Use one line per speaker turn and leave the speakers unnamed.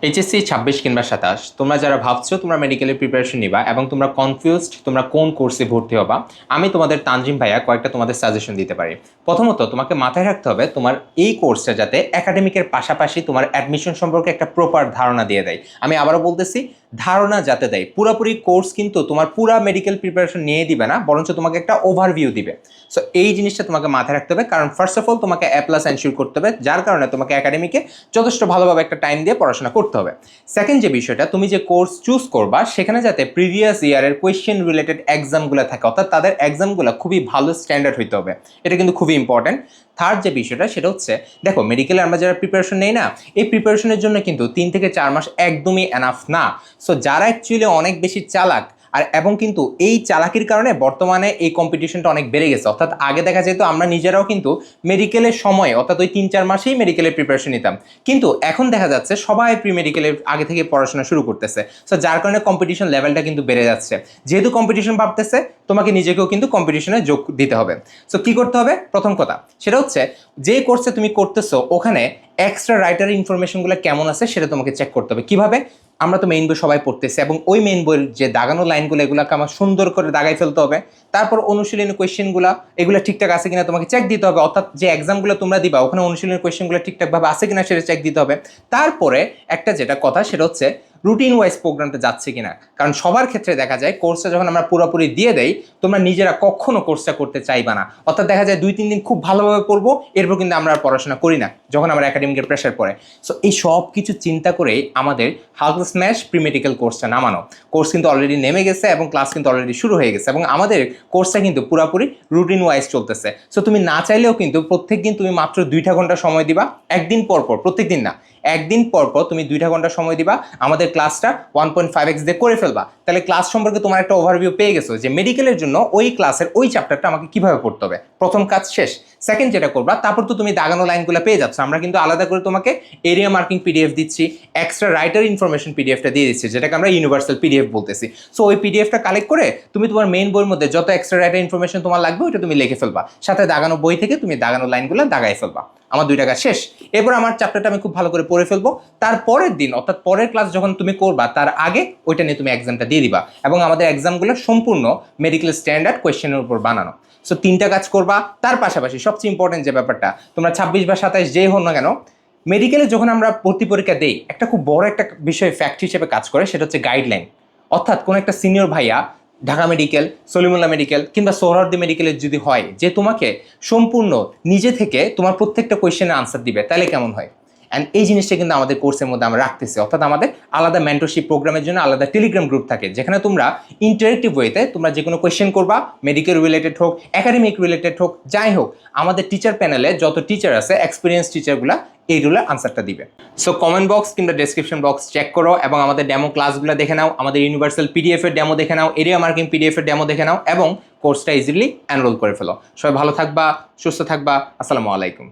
HSC 26 কিংবা 27 তোমরা যারা ভাবছো তোমরা মেডিকেলের প্রিপারেশন নিবা এবং তোমরা কনফিউজড তোমরা কোন কোর্সে ভর্তি হবা, আমি তোমাদের তানজিম ভাইয়া কয়েকটা তোমাদের সাজেশন দিতে পারি। প্রথমত তোমাকে মাথায় রাখতে হবে তোমার এই কোর্সটা যাতে একাডেমিকের পাশাপাশি তোমার অ্যাডমিশন সম্পর্কে একটা প্রপার ধারণা দিয়ে দেয়। আমি আবারও বলতেছি, ধারণা যাতে দেয়। পুরোপুরি কোর্স কিন্তু তোমার পুরা মেডিকেল প্রিপারেশন নিয়ে দিবে না, বরঞ্চ তোমাকে একটা ওভারভিউ দিবে। সো এই জিনিসটা তোমাকে মাথায় রাখতে হবে, কারণ ফার্স্ট অফ অল তোমাকে A+ এনশিওর করতে হবে, যার কারণে তোমাকে একাডেমিকে যথেষ্ট ভালোভাবে একটা টাইম দিয়ে পড়াশোনা করতে হবে। সেকেন্ড যে বিষয়টা, তুমি যে কোর্স চুজ করবা সেখানে যাতে প্রিভিয়াস ইয়ারের কোয়েশ্চেন রিলেটেড এক্সামগুলো থাকে, অর্থাৎ তাদের এক্সামগুলো খুবই ভালো স্ট্যান্ডার্ড হইতে হবে। এটা কিন্তু খুবই ইম্পর্টেন্ট। থার্ড যে বিষয়টা সেটা হচ্ছে, দেখো মেডিকেলে আমরা যারা প্রিপারেশন নেই না, এই প্রিপারেশনের জন্য কিন্তু 3 থেকে 4 মাস একদমই এনাফ না। সো যারা অ্যাকচুয়ালি অনেক বেশি চালাক এবং কিন্তু এই চালাকির কারণে বর্তমানে এই কম্পিটিশনটা অনেক বেড়ে গেছে। অর্থাৎ আগে দেখা যেত আমরা নিজেরাও কিন্তু মেডিকেলের সময় অর্থাৎ ওই 3-4 মাসেই মেডিকেলের প্রিপারেশন নিতাম, কিন্তু এখন দেখা যাচ্ছে সবাই প্রি মেডিকেলের আগে থেকে পড়াশোনা শুরু করতেছে। সো যার কারণে কম্পিটিশন লেভেলটা কিন্তু বেড়ে যাচ্ছে। যেহেতু কম্পিটিশন বাড়তেছে, তোমাকে নিজেকেও কিন্তু কম্পিটিশনে যোগ দিতে হবে। সো কি করতে হবে? প্রথম কথা সেটা হচ্ছে, যে কোর্সে তুমি করতেছো ওখানে এক্সট্রা রাইটার ইনফরমেশনগুলো কেমন আছে সেটা তোমাকে চেক করতে হবে। কিভাবে? আমরা তো মেইন বই সবাই পড়তেছি এবং ওই মেইন বইয়ের যে দাগানো লাইনগুলো এগুলোকে আমার সুন্দর করে দাগাই ফেলতে হবে। তারপর অনুশীলনী কোয়েশ্চেনগুলো এগুলো ঠিকঠাক আছে কিনা তোমাকে চেক দিতে হবে, অর্থাৎ যে এক্সামগুলো তোমরা দিবা ওখানে অনুশীলনী কোয়েশ্চেনগুলো ঠিকঠাকভাবে আছে কিনা সেটা চেক দিতে হবে। তারপরে একটা যেটা কথা সেটা হচ্ছে রুটিন ওয়াইজ প্রোগ্রামটা যাচ্ছে কিনা, কারণ সবার ক্ষেত্রে দেখা যায় কোর্সটা যখন আমরা পুরোপুরি দিয়ে দেই তোমরা নিজেরা কখনো কোর্সটা করতে চাইবা না। অর্থাৎ দেখা যায় 2-3 দিন খুব ভালোভাবে পড়বো, এরপর কিন্তু আমরা আর পড়াশোনা করি না যখন আমরা একাডেমিকের প্রেশার পড়ে। সো এই সব কিছু চিন্তা করেই আমাদের হাল্ক স্ম্যাশ প্রি মেডিকেল কোর্সটা নামানো। কোর্স কিন্তু অলরেডি নেমে গেছে এবং ক্লাস কিন্তু অলরেডি শুরু হয়ে গেছে এবং আমাদের কোর্সটা কিন্তু পুরোপুরি রুটিন ওয়াইজ চলতেছে। সো তুমি না চাইলেও কিন্তু প্রত্যেক দিন তুমি মাত্র 2টা ঘন্টা সময় দিবা, একদিন পর পর, প্রত্যেক দিন না, একদিন পর পর তুমি 2টা ঘন্টা সময় দিবা, আমাদের ক্লাসটা 1.5x দিয়ে করে ফেলবা। তাহলে ক্লাস সম্পর্কে তোমার একটা ওভারভিউ পেয়ে গেছো যে মেডিকেলের জন্য ওই ক্লাসের ওই চ্যাপ্টারটা আমাকে কিভাবে পড়তে হবে। প্রথম কাজ শেষ। সেকেন্ড যেটা করবা, তারপর তো তুমি দাগানো লাইনগুলো পেয়ে যাচ্ছ। আমরা কিন্তু আলাদা করে তোমাকে এরিয়া মার্কিং পিডিএফ দিচ্ছি, এক্সট্রা রাইটার ইনফরমেশন পিডিএফটা দিয়ে দিচ্ছি, যেটাকে আমরা ইউনিভার্সাল পিডিএফ বলতেছি। সো ওই পিডিএফটা কালেক্ট করে তুমি তোমার মেইন বইয়ের মধ্যে যত এক্সট্রা রাইটার ইনফরমেশন তোমার লাগবে ওইটা তুমি লিখে ফেলবা, সাথে দাগানো বই থেকে তুমি দাগানো লাইনগুলো দাগাই ফেলবা। আমার 2 টাকা শেষ। এরপর আমার চ্যাপ্টারটা আমি খুব ভালো করে পড়ে ফেলবো। তারপরের দিন অর্থাৎ পরের ক্লাস যখন তুমি করবা তার আগে ওইটা নিয়ে তুমি এক্সামটা দিয়ে দিবা এবং আমাদের এক্সামগুলো সম্পূর্ণ মেডিকেল স্ট্যান্ডার্ড কোয়েশ্চেনের উপর বানানো। সো 3টা কাজ করবা। তার পাশাপাশি সবচেয়ে ইম্পর্টেন্ট যে ব্যাপারটা, তোমরা 26 বা 27 যেই হন না কেন, মেডিকেলে যখন আমরা ভর্তি পরীক্ষা দেই একটা খুব বড় একটা বিষয় ফ্যাক্ট হিসেবে কাজ করে, সেটা হচ্ছে গাইডলাইন। অর্থাৎ কোনো একটা সিনিয়র ভাইয়া ঢাকা মেডিকেল, সলিমুল্লাহ মেডিকেল কিংবা সোহরাওয়ার্দী মেডিকেলের যদি হয় যে তোমাকে সম্পূর্ণ নিজে থেকে তোমার প্রত্যেকটা কোয়েশ্চেনের আনসার দিবে, তাহলে কেমন হয়? অ্যান্ড এই জিনিসটা কিন্তু আমাদের কোর্সের মধ্যে আমরা রাখতেছি। অর্থাৎ আমাদের আলাদা মেন্টরশিপ প্রোগ্রামের জন্য আলাদা টেলিগ্রাম গ্রুপ থাকে, যেখানে তোমরা ইন্টারেক্টিভ ওয়েতে তোমরা যে কোনো কোয়েশ্চেন করবা, মেডিকেল রিলেটেড হোক, একাডেমিক রিলেটেড হোক, যাই হোক, আমাদের টিচার প্যানেলে যত টিচার আছে এক্সপিরিয়েন্স টিচারগুলা এইগুলোর আনসারটা দিবে। সো কমেন্ট বক্স কিংবা ডেসক্রিপশন বক্স চেক করো এবং আমাদের ডেমো ক্লাসগুলো দেখে নাও, আমাদের ইউনিভার্সাল পিডিএফ এর ডেমো দেখে নাও, এরিয়া মার্কিং পিডিএফ এর ডেমো দেখে নাও এবং কোর্সটা ইজিলি এনরোল করে ফেলো। সবাই ভালো থাকবা, সুস্থ থাকবা। আসসালামু আলাইকুম।